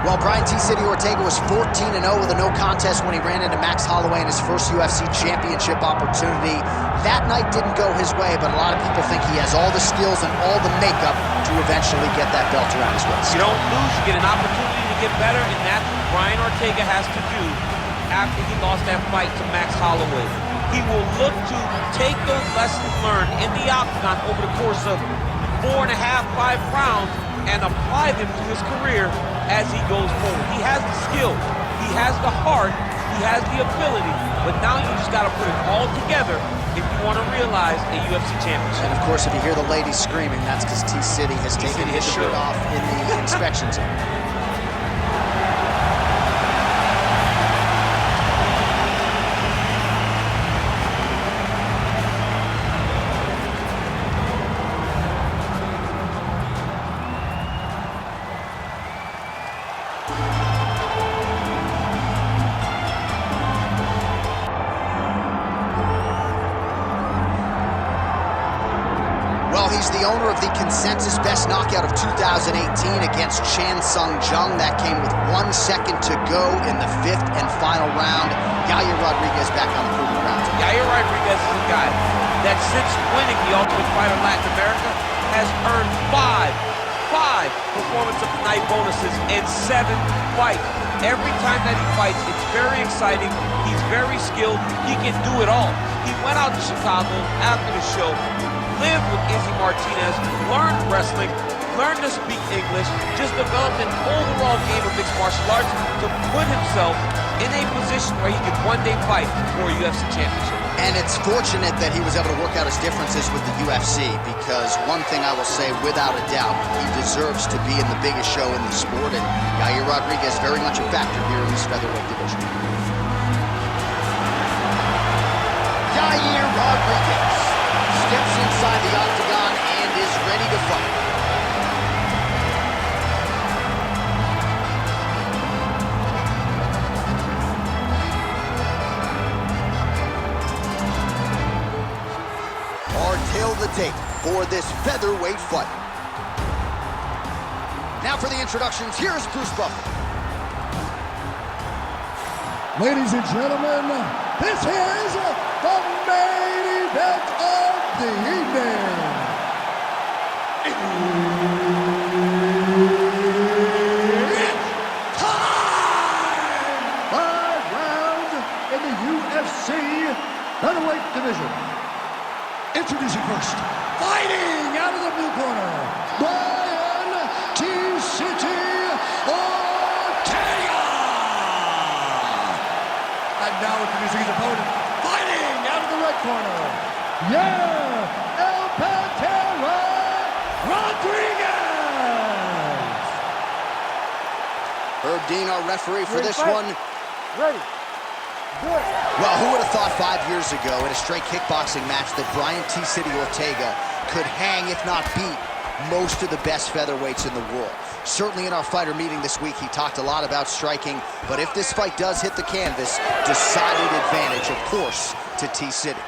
Well, Brian T-City Ortega was 14-0 with a no contest when he ran into Max Holloway in his first UFC championship opportunity. That night didn't go his way, but a lot of people think he has all the skills and all the makeup to eventually get that belt around his waist. You don't lose, you get an opportunity to get better, and that's what Brian Ortega has to do after he lost that fight to Max Holloway. He will look to take those lessons learned in the octagon over the course of 4.5, 5 rounds and apply them to his career as he goes forward. He has the skill, he has the heart, he has the ability, but now you just got to put it all together if you want to realize a UFC championship. And of course, if you hear the ladies screaming, that's because T-City has taken his shirt off in the inspection zone. Well, he's the owner of the consensus best knockout of 2018 against Chan Sung Jung. That came with 1 second to go in the 5th and final round. Yair Rodriguez back on the proving ground. Yair Rodriguez is a guy that since winning the Ultimate Fighter Latin America has earned five performance of the night bonuses in 7 fights. Every time that he fights, it's very exciting. He's very skilled. He can do it all. He went out to Chicago after the show, lived with Izzy Martinez, learned wrestling, learned to speak English, just developed an overall game of mixed martial arts to put himself in a position where he could one day fight for a UFC championship. And it's fortunate that he was able to work out his differences with the UFC, because one thing I will say without a doubt, he deserves to be in the biggest show in the sport, and Yair Rodriguez very much a factor here in this featherweight division. Yair Rodriguez steps inside the octagon and is ready to fight. Tail the tape for this featherweight fight. Now for the introductions, here's Bruce Buffer. Ladies and gentlemen, this is the main event of the evening. It's time! 5 rounds in the UFC featherweight division. Introducing first, fighting out of the blue corner, Brian T-City Ortega. And now introducing his opponent, fighting out of the red corner, El Pantera Rodriguez. Herb Dean, our referee for this one. Ready. Well, who would have thought 5 years ago in a straight kickboxing match that Brian T-City Ortega could hang, if not beat, most of the best featherweights in the world. Certainly in our fighter meeting this week, he talked a lot about striking, but if this fight does hit the canvas, decided advantage, of course, to T-City.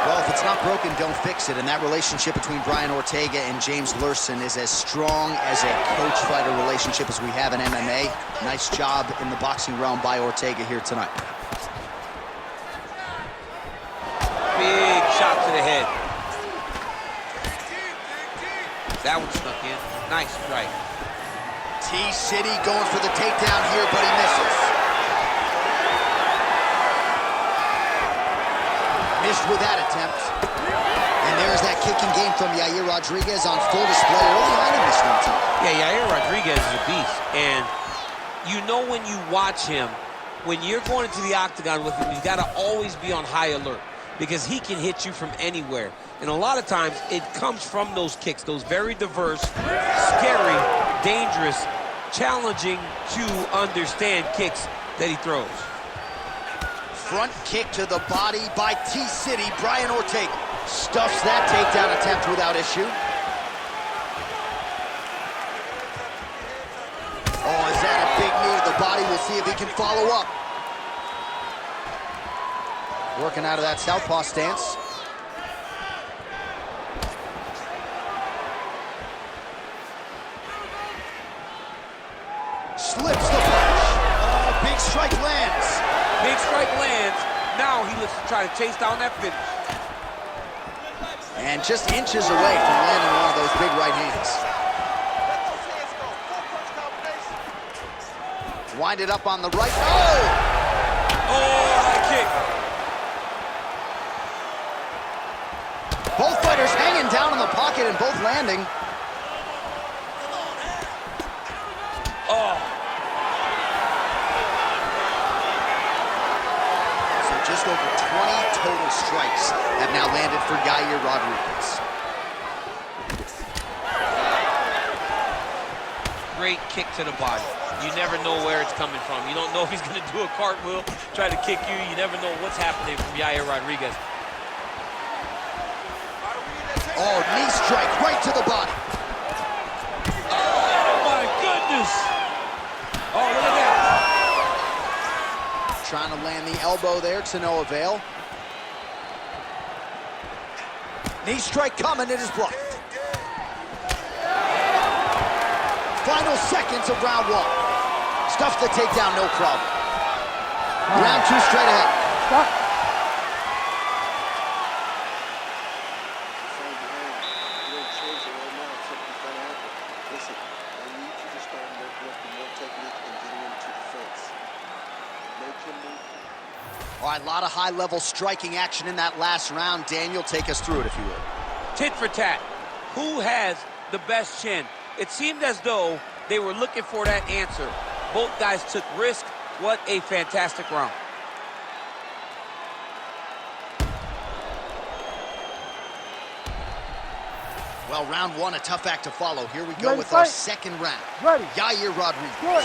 Well, if it's not broken, don't fix it, and that relationship between Brian Ortega and James Lurson is as strong as a coach-fighter relationship as we have in MMA. Nice job in the boxing realm by Ortega here tonight. Big shot to the head. That one snuck in. Nice strike. T-City going for the takedown here, but he misses. Missed with that attempt. And there's that kicking game from Yair Rodriguez on full display early on in this one, too. Yeah, Yair Rodriguez is a beast. And you know when you watch him, when you're going into the octagon with him, you got to always be on high alert, because he can hit you from anywhere. And a lot of times, it comes from those kicks, those very diverse, scary, dangerous, challenging to understand kicks that he throws. Front kick to the body by T-City. Brian Ortega stuffs that takedown attempt without issue. Oh, is that a big knee to the body? We'll see if he can follow up. Working out of that southpaw stance. lands. Now he looks to try to chase down that finish. And just inches away from landing one of those big right hands. Wind it up on the right. Oh! Oh, high kick. Both fighters hanging down in the pocket and both landing. Oh. So just over 20 total strikes have now landed for Yair Rodriguez. Great kick to the body. You never know where it's coming from. You don't know if he's going to do a cartwheel, try to kick you. You never know what's happening from Yair Rodriguez. Oh, knee strike right to the body. Oh, my goodness. Oh, look at that. Trying to land the elbow there to no avail. Knee strike coming, it is blocked. Final seconds of round one. Stuffed the takedown, no problem. Round two straight ahead. Stop. All right, a lot of high-level striking action in that last round. Daniel, take us through it, if you will. Tit for tat. Who has the best chin? It seemed as though they were looking for that answer. Both guys took risk. What a fantastic round. Well, round one, a tough act to follow. Here we go with our second round. Ready. Yair Rodriguez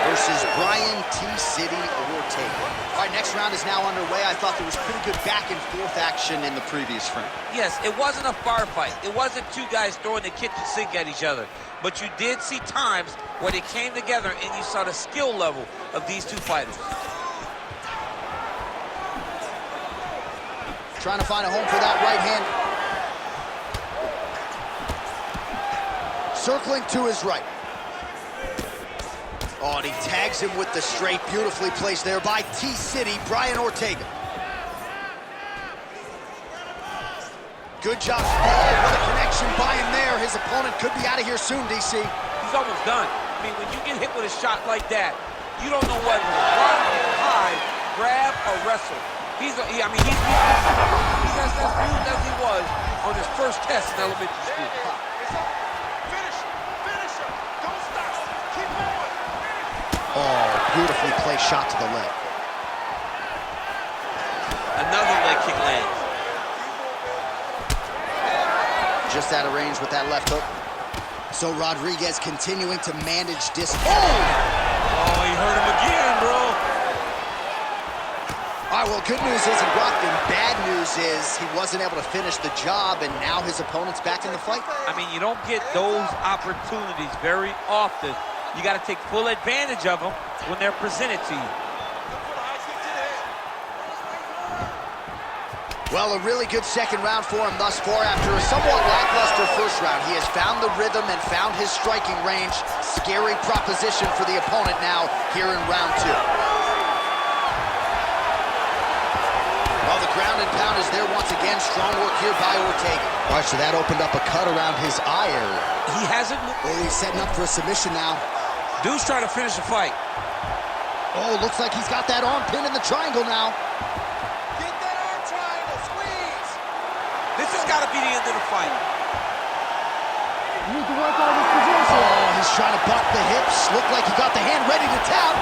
versus Brian T-City Ortega. All right, next round is now underway. I thought there was pretty good back and forth action in the previous round. Yes, it wasn't a firefight. It wasn't two guys throwing the kitchen sink at each other. But you did see times where they came together and you saw the skill level of these two fighters. Trying to find a home for that right hand. Circling to his right. Oh, and he tags him with the straight. Beautifully placed there by T-City, Brian Ortega. Good job. Oh, what a connection by him there. His opponent could be out of here soon, DC. He's almost done. I mean, when you get hit with a shot like that, you don't know whether to run, hide, grab, or wrestle. He's as smooth as he was on his first test in elementary school. Oh, beautifully placed shot to the leg. Another leg kick lands. Just out of range with that left hook. So Rodriguez continuing to manage distance. Oh, he hurt him again, bro. All right, well, good news is he rocked him. Bad news is he wasn't able to finish the job, and now his opponent's back in the fight. I mean, you don't get those opportunities very often. You got to take full advantage of them when they're presented to you. Well, a really good second round for him thus far. After a somewhat lackluster first round, he has found the rhythm and found his striking range. Scary proposition for the opponent now here in round two. Well, the ground and pound is there once again. Strong work here by Ortega. All right, so that opened up a cut around his eye area. He hasn't moved. Oh, he's setting up for a submission now. Dude's trying to finish the fight. Oh, looks like he's got that arm pin in the triangle now. Get that arm triangle, squeeze! This has got to be the end of the fight. You need to work on this position. Oh, he's trying to buck the hips. Looked like he got the hand ready to tap.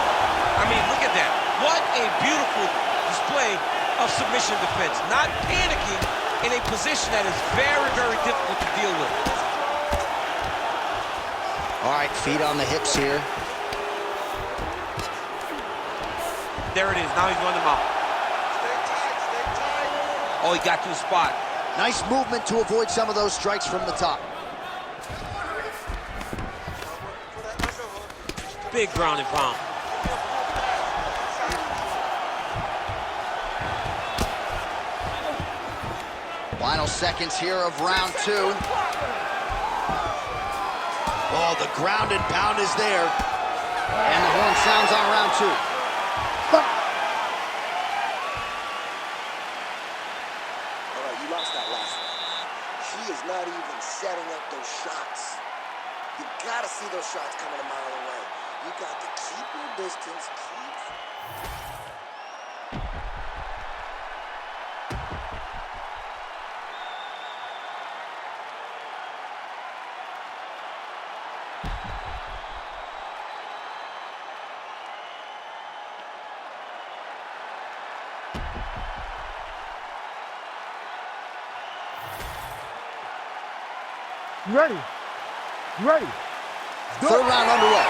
I mean, look at that. What a beautiful display of submission defense. Not panicking in a position that is very, very difficult to deal with. All right, feet on the hips here. There it is. Now he's running them out. Stay tight, stay tight. Oh, he got to the spot. Nice movement to avoid some of those strikes from the top. Big ground and pound. Final seconds here of round two. Oh, the ground and pound is there. And the horn sounds on round two. see those shots coming a mile away. You got to keep your distance, Ready. Ready. Third round underway.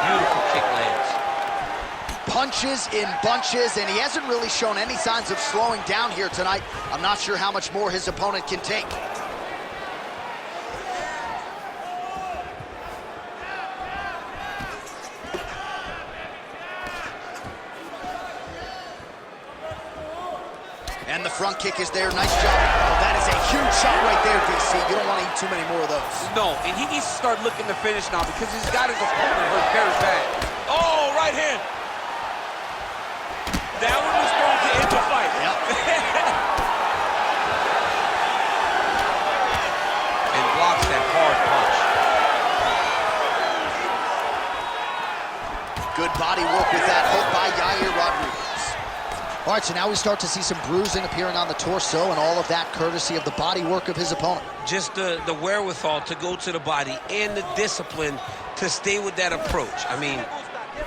Beautiful kick lands. Punches in bunches, and he hasn't really shown any signs of slowing down here tonight. I'm not sure how much more his opponent can take. And the front kick is there. Nice job. Oh, that is a huge shot right there, DC. You don't want to eat too many more of those. No, and he needs to start looking to finish now because he's got his opponent hurt very bad. Oh, right hand. That one was going to end the fight. Yep. And blocks that hard punch. Good body work with that hook by Yair Rodriguez. All right, so now we start to see some bruising appearing on the torso, and all of that courtesy of the body work of his opponent. Just the wherewithal to go to the body and the discipline to stay with that approach. I mean,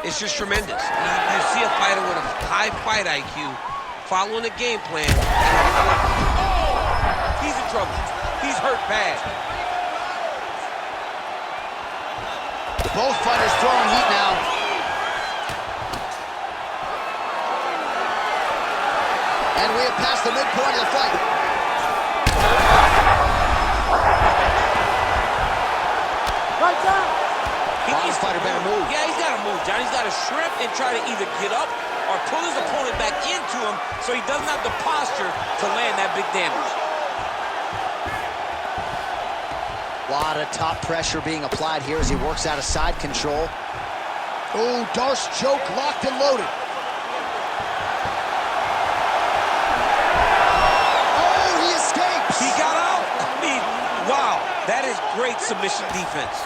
it's just tremendous. You see a fighter with a high fight IQ following a game plan. Oh, he's in trouble. He's hurt bad. Both fighters throwing heat now. And we have passed the midpoint of the fight. Right down. Bottom fighter better move. Yeah, he's got to move, John. He's got to shrimp and try to either get up or pull his opponent back into him so he doesn't have the posture to land that big damage. A lot of top pressure being applied here as he works out of side control. Oh, Darce choke locked and loaded. He got out. I mean, wow, that is great submission defense.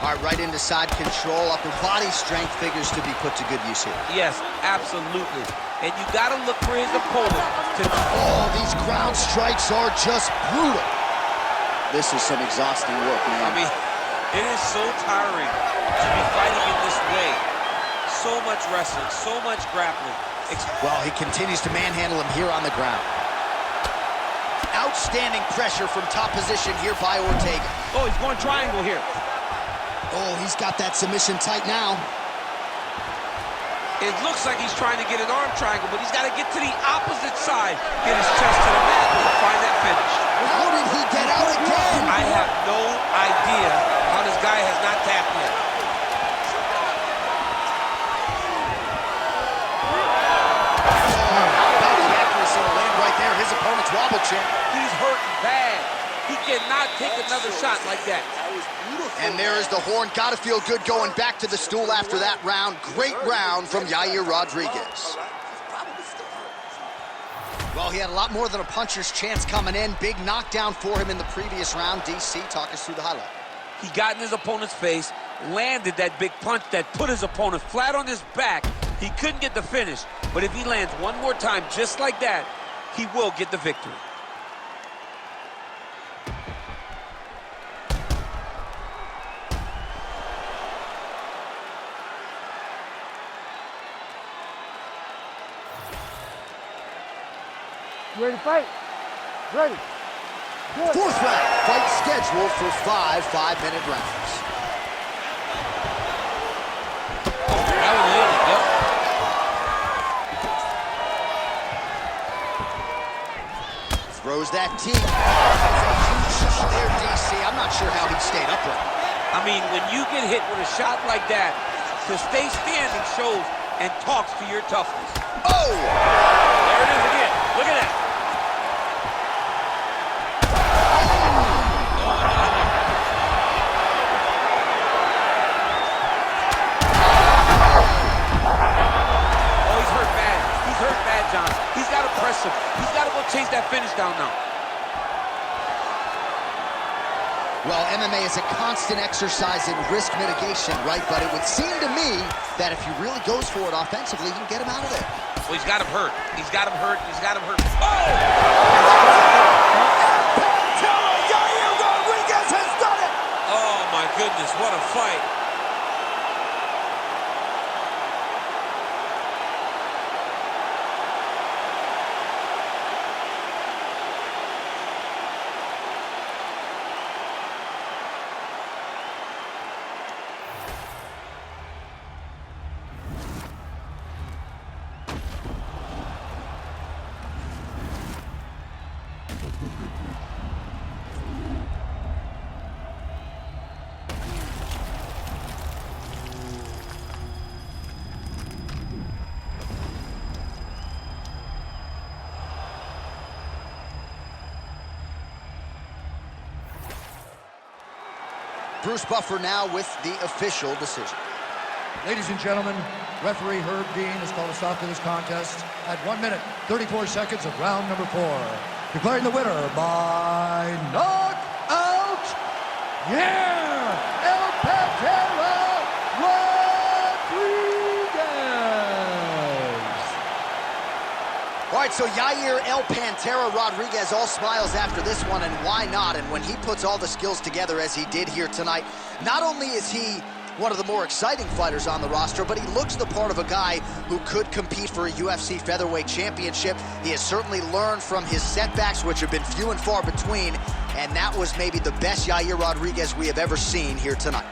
All right, right into side control. Upper body strength figures to be put to good use here. Yes, absolutely. And you got to look for his opponent to... Oh, these ground strikes are just brutal. This is some exhausting work, man. I mean, it is so tiring to be fighting in this way. So much wrestling, so much grappling. Well, he continues to manhandle him here on the ground. Outstanding pressure from top position here by Ortega. Oh, he's going triangle here. Oh, he's got that submission tight now. It looks like he's trying to get an arm triangle, but he's got to get to the opposite side, get his chest to the mat, and find that finish. How did he get out again? I have no idea how this guy has not tapped yet. His opponent's wobble check. He's hurting bad. He cannot take another shot like that. And there is the horn. Gotta feel good going back to the stool after that round. Great round from Yair Rodriguez. Well, he had a lot more than a puncher's chance coming in. Big knockdown for him in the previous round. DC, talk us through the highlight. He got in his opponent's face, landed that big punch that put his opponent flat on his back. He couldn't get the finish, but if he lands one more time just like that, he will get the victory. You ready to fight? Ready. Good. Fourth round. Fight scheduled for 5 5-minute rounds. That was it. Yep. Throws that team. Huge shot there, DC. I'm not sure how he stayed upright. I mean, when you get hit with a shot like that, to stay standing shows and talks to your toughness. Oh! There it is again. Look at that. Oh, he's hurt bad. He's hurt John. He's got to press him. He's got to go chase that finish down now. Well, MMA is a constant exercise in risk mitigation, right? But it would seem to me that if he really goes for it offensively, you can get him out of there. Well, he's got him hurt. He's got him hurt. He's got him hurt. Oh! Yair Rodriguez has done it! Oh, my goodness. What a fight. Bruce Buffer now with the official decision. Ladies and gentlemen, referee Herb Dean has called a stop to this contest at 1 minute, 34 seconds of round number 4. Declaring the winner by knockout, Yair El Pantera Rodriguez. All right, so Yair El Pantera Rodriguez, all smiles after this one, and why not? And when he puts all the skills together as he did here tonight, not only is he one of the more exciting fighters on the roster, but he looks the part of a guy who could compete for a UFC featherweight championship. He has certainly learned from his setbacks, which have been few and far between, and that was maybe the best Yair Rodriguez we have ever seen here tonight.